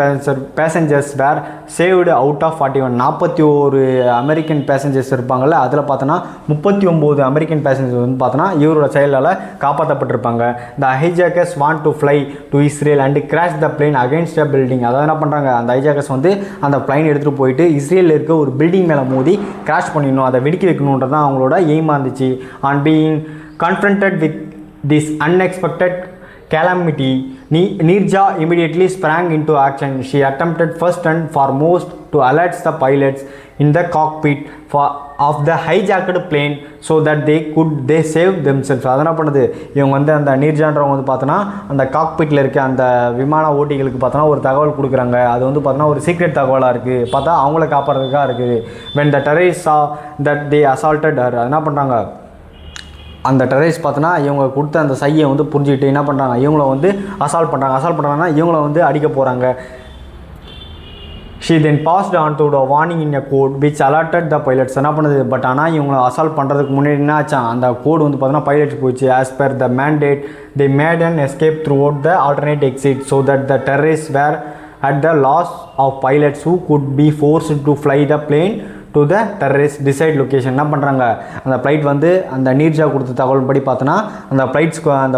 passengers were saved out of 41. 41 American passengers இருப்பாங்கள்ல, அதில் பார்த்தோன்னா 39 அமெரிக்கன் பேசஞ்சர்ஸ் வந்து பார்த்தோன்னா இவரோட செயலால் காப்பாற்றப்பட்டிருப்பாங்க. The hijackers want to fly to Israel and crash the plane against a building. அதாவது என்ன பண்ணுறாங்க, அந்த ஹைஜாக்கர்ஸ் வந்து அந்த பிளைன் எடுத்துகிட்டு போயிட்டு இஸ்ரேலில் இருக்க ஒரு பில்டிங் மேலே மோதி கிராஷ் பண்ணிடணும், அதை வெடிக்க வைக்கணுன்றது தான் அவங்களோட எய்மாக இருந்துச்சு. On being confronted with this unexpected calamity, Nirja immediately sprang into action. She attempted first and foremost to alert the pilots in the cockpit of the hijacked plane so that they save themselves. அதனா பண்ணுது, இவங்க வந்து அந்த நீர்ஜான்றவங்க வந்து பார்த்தோன்னா அந்த காக்பிட்டில் இருக்க அந்த விமான ஓட்டிகளுக்கு பார்த்தோன்னா ஒரு தகவல் கொடுக்குறாங்க. அது வந்து பார்த்தோன்னா ஒரு சீக்ரெட் தகவலாக இருக்குது, பார்த்தா அவங்கள காப்பாடுறதுக்காக இருக்குது. when the terrorists saw that they assaulted her, என்ன பண்ணுறாங்க, அந்த டெரரிஸ்ட் பார்த்தோன்னா இவங்க கொடுத்த அந்த சையை வந்து புரிஞ்சுக்கிட்டு என்ன பண்ணுறாங்க, இவங்கள வந்து அசால்ட் பண்ணுறாங்கன்னா இவங்கள வந்து அடிக்க போகிறாங்க. she then passed on to the warning in a code which alerted the pilots. என்ன பண்ணுது, பட் ஆனால் இவங்களை அசால்ட் பண்ணுறதுக்கு முன்னாடி என்ன ஆச்சான், அந்த கோடு வந்து பார்த்தோன்னா பைலட்ஸ் போச்சு. as per the mandate they made an escape throughout the alternate exit so that the terrorists were at the loss of pilots who could be forced to fly the plane to the terrorist decide location. என்ன பண்ணுறாங்க, அந்த flight வந்து அந்த நீர்ஜா கொடுத்த தகவல் படி பார்த்தோன்னா அந்த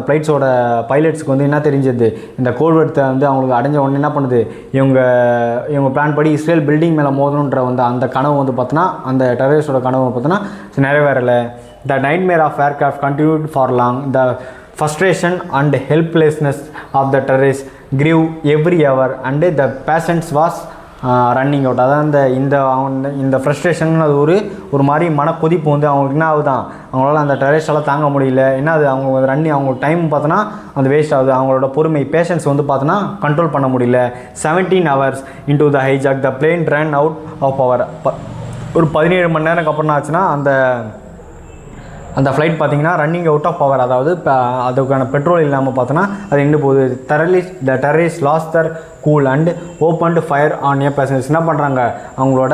ஃப்ளைட்ஸோட பைலட்ஸ்க்கு வந்து என்ன தெரிஞ்சது, இந்த கோல்வெடுத்தை வந்து அவங்களுக்கு அடைஞ்ச உடனே என்ன பண்ணுது, இவங்க பிளான் படி இஸ்ரேல் பில்டிங் மேலே மோதணுன்ற வந்து அந்த கனவு வந்து பார்த்தோன்னா அந்த டெரரிஸ்டோட கனவு பார்த்தோன்னா நிறைவேறலை. The nightmare of aircraft continued for long. The frustration and helplessness of the terrorists grew every hour and the patience was running out. அதான் இந்த ஃப்ரஸ்ட்ரேஷன் அது ஒரு மாதிரி மனக்கொதிப்பு வந்து அவங்களுக்கு என்ன ஆகுதான், அவங்களால அந்த டெரரிஸ்டால் தாங்க முடியல. என்ன அது அவங்க அவங்க டைம் பார்த்தோன்னா அந்த வேஸ்ட் ஆகுது. அவங்களோட பொறுமை பேஷன்ஸ் வந்து பார்த்தோன்னா கண்ட்ரோல் பண்ண முடியல. 17 hours into the hijack the plane ran out of power. ஒரு 17 மணி நேரம் அப்புறம் என்ன ஆச்சுன்னா அந்த ஃப்ளைட் பார்த்தீங்கன்னா ரன்னிங் அவுட் ஆஃப் பவர், அதாவது அதுக்கான பெட்ரோல் இல்லாமல் பார்த்தோன்னா அது நின்று போகுது. The terrorist lost their cool and opened fire on a passengers. என்ன பண்ணுறாங்க, அவங்களோட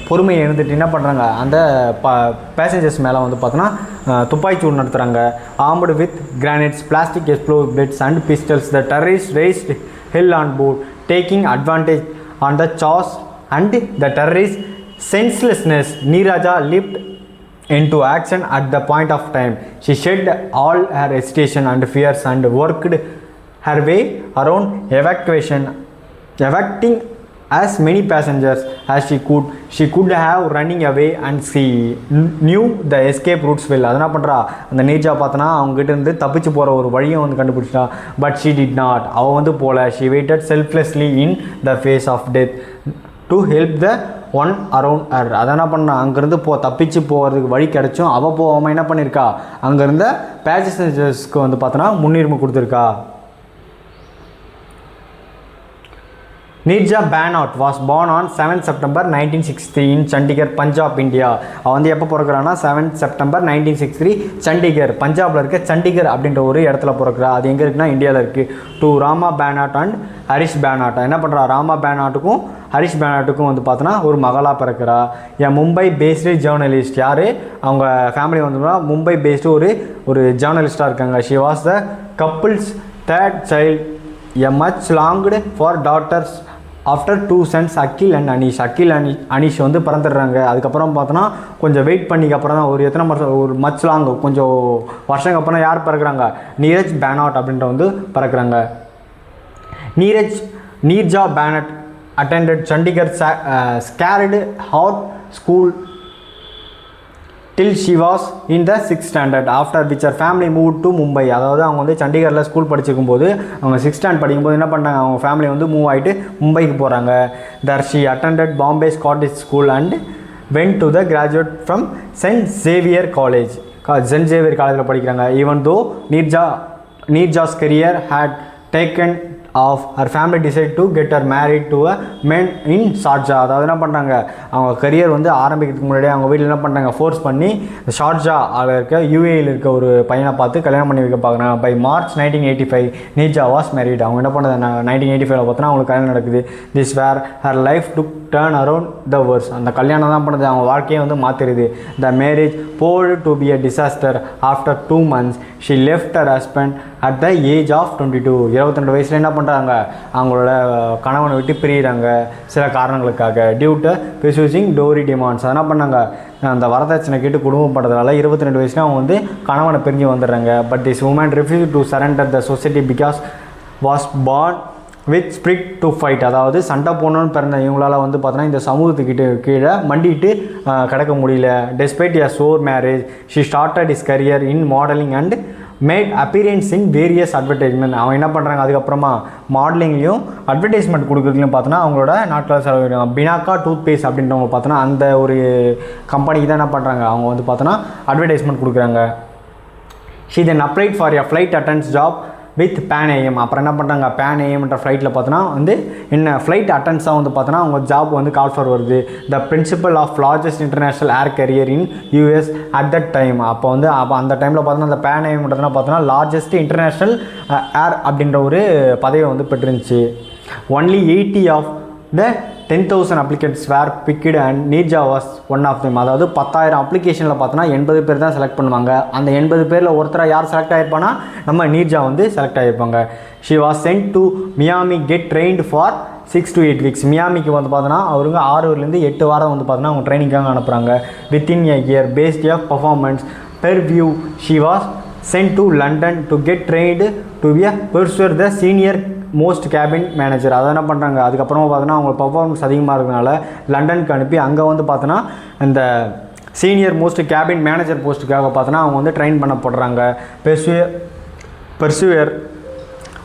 பொறுமையை இருந்துட்டு என்ன பண்ணுறாங்க, அந்த பேசஞ்சர்ஸ் மேலே வந்து பார்த்தோன்னா துப்பாக்கிச்சூடு நடத்துகிறாங்க. Armed with granites, plastic explosives and pistols. The terrorist raised hell on board, taking advantage on the chaos and the terrorist senselessness. Neeraja leaped into action at the point of time. She shed all her hesitation and fears and worked her way around evicting as many passengers as she could. She could have running away and she knew the escape routes well. அதனா பண்ணுறா, அந்த நீர்ஜா பார்த்தனா அவங்ககிட்ட இருந்து தப்பிச்சு போகிற ஒரு வழியை வந்து கண்டுபிடிச்சா. But she did not. அவள் வந்து போல. She waited selflessly in the face of death to help the one around her. அதை என்ன பண்ணா, அங்கேருந்து தப்பிச்சு போகிறதுக்கு வழி கிடச்சும் அவள் போகாமல் என்ன பண்ணியிருக்கா, அங்கேருந்த பேசஞ்சர்ஸ்க்கு வந்து பார்த்தோன்னா முன்னுரிமை கொடுத்துருக்கா. Neerja Bernard was born on 7 September 1963 in Chandigarh, Punjab, India. அவள் வந்து எப்போ பிறக்கிறான்னா 7 September 1963 சண்டிகர், பஞ்சாபில் இருக்க சண்டிகர் அப்படின்ற ஒரு இடத்துல பிறக்கிறா. அது எங்கே இருக்குன்னா இந்தியாவில் இருக்குது. To Rama Bernard and Harish Bernard. என்ன பண்ணுறா, ராமா பேனாட்டுக்கும் ஹரிஷ் பேனாட்டுக்கும் வந்து பார்த்தோன்னா ஒரு மகளாக பிறக்கிறா. என் மும்பை பேஸ்டு ஜேர்னலிஸ்ட். யார், அவங்க ஃபேமிலி வந்து மும்பை பேஸ்டு ஒரு ஜேர்னலிஸ்ட்டாக இருக்காங்க. She was the couple's third child, a much longed for daughters after 2 sons Akhil and Aneesh. Aneesh வந்து பிறந்துடுறாங்க. அதுக்கப்புறம் பார்த்தோன்னா கொஞ்சம் வெயிட் பண்ணிக்க அப்புறம் தான் ஒரு மச் லாங் கொஞ்சம் வருஷங்க அப்புறம் யார் பிறக்கிறாங்க, நீரஜ் பேனாட் அப்படின்ற வந்து பிறக்கிறாங்க. Neerja Bhanot attended Chandigarh Sacred Heart School till she was in the 6th standard, after which her family moved to Mumbai. அதாவது அவங்க வந்து சண்டிகரில் ஸ்கூல் படிச்சிருக்கும் போது அவங்க 6th standard படிக்கும்போது என்ன பண்ணாங்க, அவங்க ஃபேமிலி வந்து மூவ் ஆகிட்டு மும்பைக்கு போகிறாங்க. there she attended Bombay Scottish School and went to the graduate from St. Xavier College. Saint Xavier காலேஜில் படிக்கிறாங்க. even though Neerja's career had taken off, her family decided to get her married to a man in Sharjah. அதாவது என்ன பண்ணுறாங்க, அவங்க career வந்து ஆரம்பிக்கிறதுக்கு முன்னாடி அவங்க வீட்டில் என்ன பண்ணுறாங்க, ஃபோர்ஸ் பண்ணி ஷார்ஜா இருக்க யூஏயில் இருக்க ஒரு பையனை பார்த்து கல்யாணம் பண்ணி வைக்க பார்க்குறாங்க. By March 1985 Neerja was married. அவங்க என்ன பண்ணது, 1985 பார்த்தோன்னா அவங்களுக்கு கல்யாணம் நடக்குது. This were her life to turn around the worse. அந்த கல்யாணம் தான் பண்ணுது அவங்க வாழ்க்கையை வந்து மாற்றிடுது. The marriage proved to be a disaster. After 2 months she left her husband at the age of 22. 22 வயசில் என்ன பண்ணுறாங்க, அவங்களோட கணவனை விட்டு பிரிகிறாங்க சில காரணங்களுக்காக. Due to pursuing dowry demands. அதனால் பண்ணாங்க, அந்த வரதட்சணை கேட்டு குடும்பம் பண்ணுறதுனால 22 வயசுல அவங்க வந்து கணவனை பிரிஞ்சு வந்துடுறாங்க. But this woman refuse to surrender the society because was born with spirit to fight. அதாவது சண்டை போடணும்னு பிறந்த இவங்களால் வந்து பார்த்தோன்னா இந்த சமூகத்துக்கிட்ட கீழே மண்டிட்டு கிடக்க முடியல. Despite a sore marriage she started his career in modelling and made appearance in various advertisement. அவங்க என்ன பண்ணுறாங்க, அதுக்கப்புறமா மாடலிங்லேயும் அட்வர்டைஸ்மெண்ட் கொடுக்குறதுலையும் பார்த்தோன்னா அவங்களோட நாட்கள் செலவிடுறாங்க. பினாக்கா டூத் பேஸ்ட் அப்படின்றவங்க பார்த்தோன்னா அந்த ஒரு கம்பெனிக்கு தான் என்ன பண்ணுறாங்க, அவங்க வந்து பார்த்தோன்னா அட்வர்டைஸ்மெண்ட் கொடுக்குறாங்க. She then applied for a flight attendant's job with Pan Am. அப்புறம் என்ன பண்ணுறாங்க, பேன் ஏஎம்ன்ற ஃப்ளைட்டில் பார்த்தோன்னா வந்து என்ன ஃப்ளைட் அட்டன்ஸாக வந்து பார்த்தோன்னா அவங்க ஜாப் வந்து கால் ஃபார் வருது. The principal of largest international air carrier in US at that time. அப்போ அந்த டைமில் பார்த்தோன்னா அந்த பேன் ஏஎம்ன்றதுனா பார்த்தோன்னா லார்ஜஸ்ட் இன்டர்நேஷ்னல் ஏர் அப்படின்ற ஒரு பதவியை வந்து பெற்றிருந்துச்சு. Only 80 of the 10,000 applicants were picked and Neerja was one of them. அதாவது 10,000 அப்ளிகேஷனில் பார்த்தோன்னா 80 பேர் தான் செலக்ட் பண்ணுவாங்க. அந்த 80 பேரில் ஒருத்தராக யார் செலக்ட் ஆகிருப்பானா, நம்ம நீர்ஜா வந்து செலக்ட் ஆகிருப்பாங்க. She was sent to Miami get trained for 6 to 8 weeks. மியாமிக்கு வந்து பார்த்தோன்னா அவருங்க 6 வாரம் வந்து பார்த்தோன்னா அவங்க ட்ரைனிங்காக அனுப்புகிறாங்க. Within a year based of performance per view she was sent to London to get trained to be purser the senior most cabin manager. அதை என்ன பண்ணுறாங்க, அதுக்கப்புறமா பார்த்தோன்னா அவங்க பர்ஃபார்மன்ஸ் அதிகமாக இருக்கிறதுனால லண்டனுக்கு அனுப்பி அங்கே வந்து பார்த்தோன்னா இந்த சீனியர் மோஸ்ட் கேபின் மேனேஜர் போஸ்ட்டுக்காக பார்த்தோன்னா அவங்க வந்து train பண்ணப்படுறாங்க. பெர்சுவர்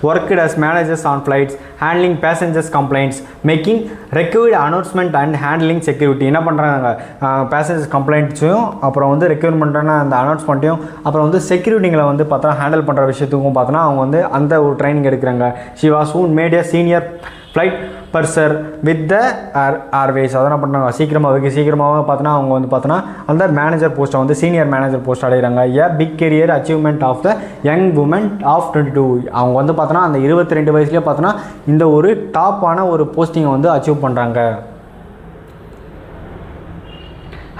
worked as managers on flights, handling passengers complaints, making required announcement and handling security. என்ன பண்ணுறாங்க, பேசஞ்சர்ஸ் கம்ப்ளைண்ட்ஸையும் அப்புறம் வந்து ரெக்யூர்மெண்ட்டான அந்த அனௌன்ஸ்மெண்ட்டையும் அப்புறம் வந்து செக்யூரிட்டிங்களை வந்து பார்த்தா ஹேண்டில் பண்ணுற விஷயத்துக்கும் பார்த்தோன்னா அவங்க வந்து அந்த ஒரு ட்ரைனிங் எடுக்கிறாங்க. She was soon made a senior flight purser with the airways. அதை என்ன பண்ணுறாங்க, சீக்கிரமாகவே பார்த்தோன்னா அவங்க வந்து பார்த்தோன்னா அந்த மேனேஜர் போஸ்ட்டை வந்து சீனியர் மேனேஜர் போஸ்ட் அடைகிறாங்க. A big career achievement of the young woman of 22. அவங்க வந்து பார்த்தோன்னா அந்த 22 வயசுலேயே பார்த்தோன்னா இந்த ஒரு டாப்பான ஒரு போஸ்டிங்கை வந்து அச்சீவ் பண்ணுறாங்க.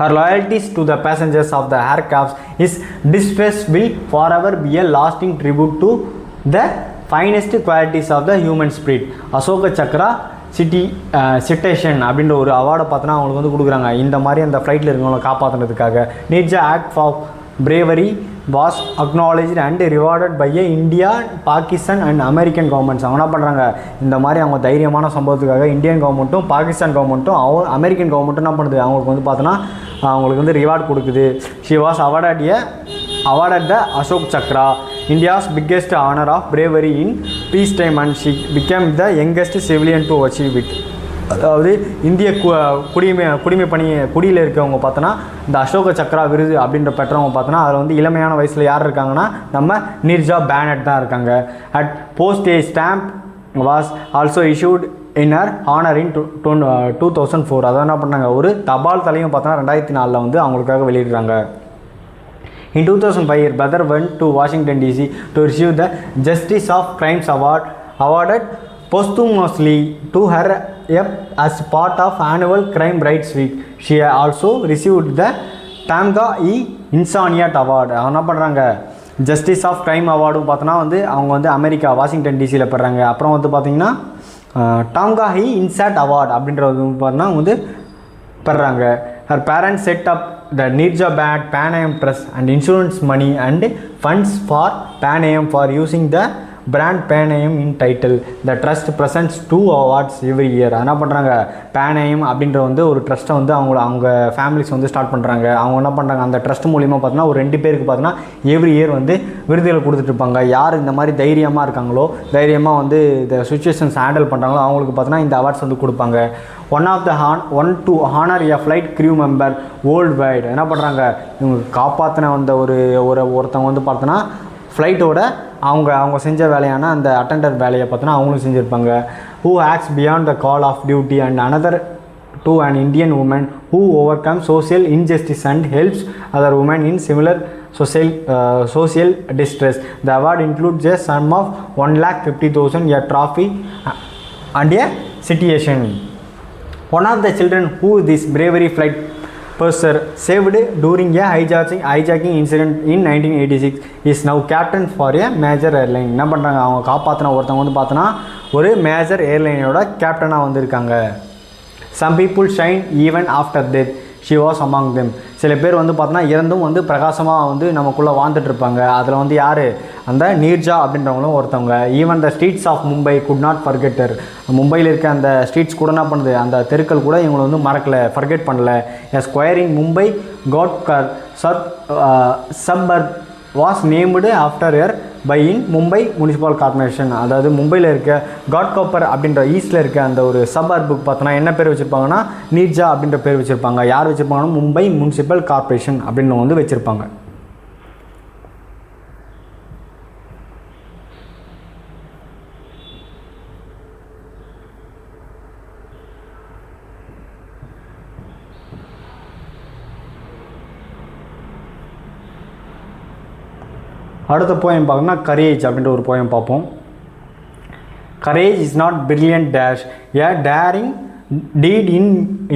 Her loyalties to the passengers of the aircraft is distressed will forever be a lasting tribute to the finest qualities of the human spirit. Ashoka Chakra citation அப்படின்ற ஒரு அவார்டை பார்த்தோன்னா அவங்களுக்கு வந்து கொடுக்குறாங்க. இந்த மாதிரி அந்த ஃப்ளைட்டில் இருக்கவங்களை காப்பாற்றுறதுக்காக. Neerja act of bravery was acknowledged and rewarded by India, Pakistan and American governments. அவங்க என்ன பண்ணுறாங்க, இந்த மாதிரி அவங்க தைரியமான சம்பவத்துக்காக இந்தியன் கவர்மெண்ட்டும் பாகிஸ்தான் கவர்மெண்ட்டும் அமெரிக்கன் கவர்மெண்ட்டும் என்ன பண்ணுது, அவங்களுக்கு வந்து பார்த்தோன்னா அவங்களுக்கு வந்து ரிவார்ட் கொடுக்குது. She was awarded the Ashok Chakra, India's biggest honor of bravery in peacetime, and she became the youngest civilian to achieve it. அதாவது இந்திய குடியில் இருக்கவங்க பார்த்தோன்னா இந்த அசோக சக்ரா விருது அப்படின்ற பெற்றவங்க பார்த்தோன்னா அதில் வந்து இளமையான வயசில் யார் இருக்காங்கன்னா நம்ம நிர்ஜா பேனட் தான் இருக்காங்க. At post a stamp was also issued in her honour in 2004. அதை என்ன பண்ணாங்க, ஒரு தபால் தலையும் பார்த்தோன்னா 2004 வந்து அவங்களுக்காக வெளியிடுறாங்க. In 2005, her brother went to Washington DC to receive the Justice of Crimes Award, awarded posthumously to her as part of annual Crime Rights Week. She also received the Tamga E Insaniat Award. என்ன பண்ணுறாங்க, justice of crime அவார்டும் பார்த்தோன்னா வந்து அவங்க வந்து America Washington டிசியில் பெறாங்க. அப்புறம் வந்து பார்த்திங்கன்னா டாம்கா he INSAT award அப்படின்றது பார்த்தோன்னா வந்து பெறாங்க. Her parents set up the Nirja Band Pan Am Trust and insurance money and funds for Pan Am for using the brand Pan Am in title. The trust presents 2 awards every year. என்ன பண்ணுறாங்க, Pan Am அப்படின்ற வந்து ஒரு ட்ரஸ்ட்டை வந்து அவங்க families வந்து start பண்ணுறாங்க. அவங்க என்ன பண்ணுறாங்க, அந்த ட்ரஸ்ட் மூலிமா பார்த்தோன்னா ஒரு 2 பேருக்கு பார்த்தோன்னா எவ்ரி இயர் வந்து விருதுகள் கொடுத்துட்ருப்பாங்க. யார் இந்த மாதிரி தைரியமாக இருக்காங்களோ, தைரியமாக வந்து இந்த சுச்சுவேஷன்ஸ் ஹேண்டில் பண்ணுறாங்களோ அவங்களுக்கு பார்த்தோன்னா இந்த அவார்ட்ஸ் வந்து கொடுப்பாங்க. One to honour a flight crew member worldwide. என்ன பண்ணுறாங்க, இவங்க காப்பாற்றின அந்த ஒருத்தவங்க வந்து பார்த்தோன்னா ஃப்ளைட்டோட அவங்க செஞ்ச வேலையான அந்த அட்டெண்டர் வேலையை பார்த்தோன்னா அவங்களும் செஞ்சுருப்பாங்க. Who acts beyond the call of duty and another to an Indian woman who overcome social injustice and helps other woman in similar social distress. The award includes a sum of 1,50,000, a trophy and a citation. One of the children who this bravery flight purser saved during a hijacking incident in 1986 is now captain for a major airline. என்ன பண்ணுறாங்க, அவங்க காப்பாற்றின ஒருத்தவங்க வந்து பார்த்தோன்னா ஒரு major ஏர்லைனோட கேப்டனாக வந்திருக்காங்க. Some people shine even after death. She was among them. சில பேர் வந்து பார்த்தோன்னா இறந்தும் வந்து பிரகாசமாக வந்து நமக்குள்ளே வாழ்ந்துட்டுருப்பாங்க. அதில் வந்து யார், அந்த நீர்ஜா அப்படின்றவங்களும் ஒருத்தவங்க. Even the streets of Mumbai could not forget her. மும்பையில் இருக்க அந்த ஸ்ட்ரீட்ஸ் கூட என்ன பண்ணுது, அந்த தெருக்கள் கூட இவங்களை வந்து மறக்கலை, ஃபர்கெட் பண்ணல. A square in Mumbai Ghatkopar suburb was named after her by in Mumbai municipal corporation. அதாவது மும்பையில் இருக்க காட்கோப்பர் அப்படின்ற ஈஸ்டில் இருக்க அந்த ஒரு சபர்புக்கு பார்த்தோன்னா என்ன பேர் வச்சுருப்பாங்கன்னா நீர்ஜா அப்படின்ற பேர் வச்சுருப்பாங்க. யார் வச்சுருப்பாங்கன்னா மும்பை முனிசிபல் கார்பரேஷன் அப்படின்னு வந்து வச்சுருப்பாங்க. அடுத்த போயம் பார்க்கணும்னா கரேஜ் அப்படின்ற ஒரு போயம் பார்ப்போம். Courage is not brilliant dash A daring deed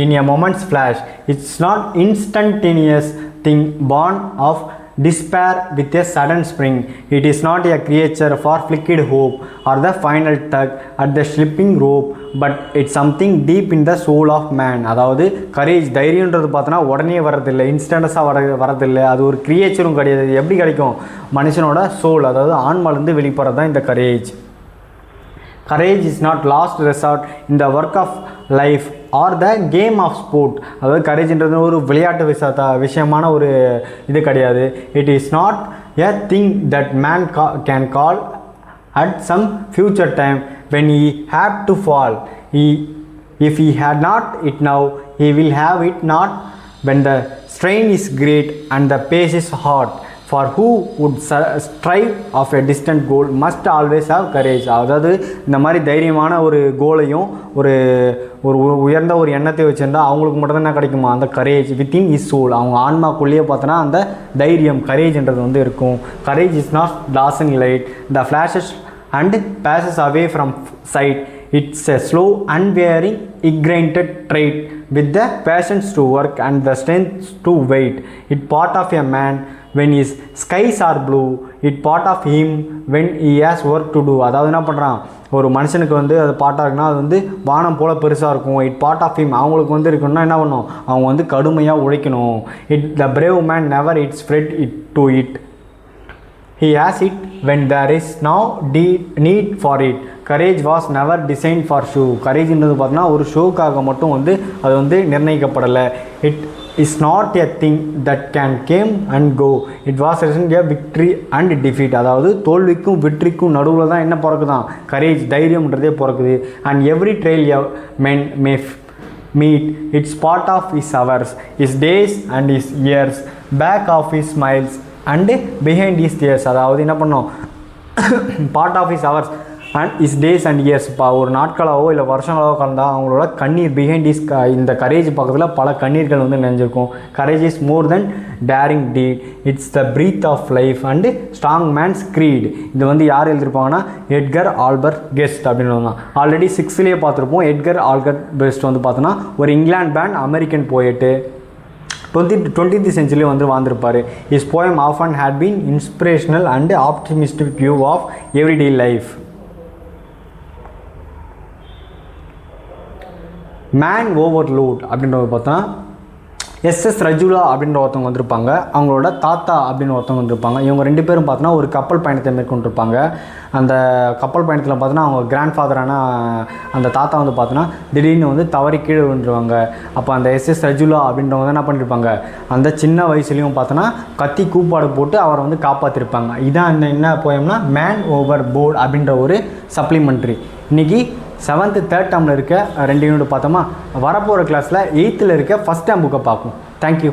in a moments flash. It's not instantaneous thing born of despair with a sudden spring. It is not a creature for flicked hope or the final tug at the slipping rope, but it's something deep in the soul of man. அதாவது courage தைரியன்றது பார்த்தோன்னா உடனே வரதில்லை, இன்ஸ்டன்டஸாக வரதில்லை. அது ஒரு கிரியேச்சரும் கிடையாது. எப்படி கிடைக்கும், மனுஷனோட சோல் அதாவது ஆன்மாலேருந்து வெளிப்படுறது தான் இந்த courage. Courage is not last resort in the work of life or the game of sport. அதாவது கரேஜ்ன்றது ஒரு விளையாட்டு விஷயமான ஒரு இது கிடையாது. It is not a thing that man can call at some future time when he had to fall. If he had not it now, he will have it not when the strain is great and the pace is hard. For who would strive of a distant goal must always have courage. அதாவது இந்த மாதிரி தைரியமான ஒரு கோலையும் ஒரு ஒரு உயர்ந்த ஒரு எண்ணத்தை வச்சுருந்தா அவங்களுக்கு மட்டும் தான் என்ன கிடைக்குமா, அந்த கரேஜ் வித்தின் இஸ் சோல். அவங்க ஆன்மாக்குள்ளேயே பார்த்தோன்னா அந்த தைரியம் கரேஜ்ன்றது வந்து இருக்கும். Courage is not loss in light the flashes and passes away from sight. It's a slow unwearying ingrained trait with the patience to work and the strength to wait. It part of a man when his skies are blue, it part of him when he has work to do. அதாவது என்ன பண்ணுறான், ஒரு மனுஷனுக்கு வந்து அது பார்ட்டாக இருக்குன்னா அது வந்து வானம் போல் பெருசாக இருக்கும். இட் பார்ட் ஆஃப் ஹிம், அவங்களுக்கு வந்து இருக்குன்னா என்ன பண்ணும், அவங்க வந்து கடுமையாக உழைக்கணும். It the brave man never it spread it to it, he has it when there is no need for it. Courage was never designed for show. கரேஜ்ன்றது பார்த்தோன்னா ஒரு ஷோக்காக மட்டும் வந்து அது வந்து நிர்ணயிக்கப்படலை. It is not a thing that can came and go. It was a victory and defeat. அதாவது தோல்விக்கும் வெற்றிக்கும் நடுவில் தான் என்ன பிறக்குதான், கரேஜ் தைரியம்ன்றதே பிறக்குது. And every trial a men may meet, it's part of his hours, his days and his years, back of his smiles and behind his tears. அதாவது என்ன பண்ணோம், part of his hours and his days and years. இப்போ ஒரு நாட்களாவோ இல்லை வருஷங்களாவோ கலந்தால் அவங்களோட கண்ணீர் behind is இந்த courage பக்கத்தில் பல கண்ணீர்கள் வந்து நினைஞ்சிருக்கும். Courage is more than daring deed, it's the breath of life and strong man's creed. இது வந்து யார் எழுதியிருப்பாங்கன்னா எட்கர் ஆல்பர்ட் கெஸ்ட் அப்படின்னு தான். ஆல்ரெடி 6லேயே பார்த்துருப்போம். எட்கர் ஆல்பர்ட் கெஸ்ட் வந்து பார்த்தோன்னா ஒரு இங்கிலாந்து பேண்ட் அமெரிக்கன் போயட்டு 20th century வந்து வாழ்ந்திருப்பார். His poem often had been inspirational and optimistic view of everyday life. Man overload அப்படின்றத பார்த்தா எஸ்எஸ் ரஜுலா அப்படின்ற ஒருத்தவங்க வந்திருப்பாங்க. அவங்களோட தாத்தா அப்படின்னு ஒருத்தவங்க வந்திருப்பாங்க. இவங்க 2 பேரும் பார்த்தோன்னா ஒரு கப்பல் பயணத்தை மேற்கொண்டிருப்பாங்க. அந்த கப்பல் பயணத்தில் பார்த்தோன்னா அவங்க கிராண்ட் ஃபாதரான அந்த தாத்தா வந்து பார்த்தோன்னா திடீர்னு வந்து தவறி கீழே விழுந்துருவாங்க. அப்போ அந்த எஸ்எஸ் ரஜுலா அப்படின்றவங்க என்ன பண்ணியிருப்பாங்க, அந்த சின்ன வயசுலேயும் பார்த்தோன்னா கத்தி கூப்பாடு போட்டு அவரை வந்து காப்பாற்றிருப்பாங்க. இதான் என்ன போயம்னா மேன் ஓவர் போர்ட் அப்படின்ற ஒரு சப்ளிமெண்ட்ரி. இன்றைக்கி 7th 3rd டேர்மில் இருக்க 2 யூனிட் பார்த்தோமா. வரப்போகிற கிளாஸில் 8th இருக்க ஃபஸ்ட் டேர்ம் புக்கை பார்ப்போம். தேங்க்யூ.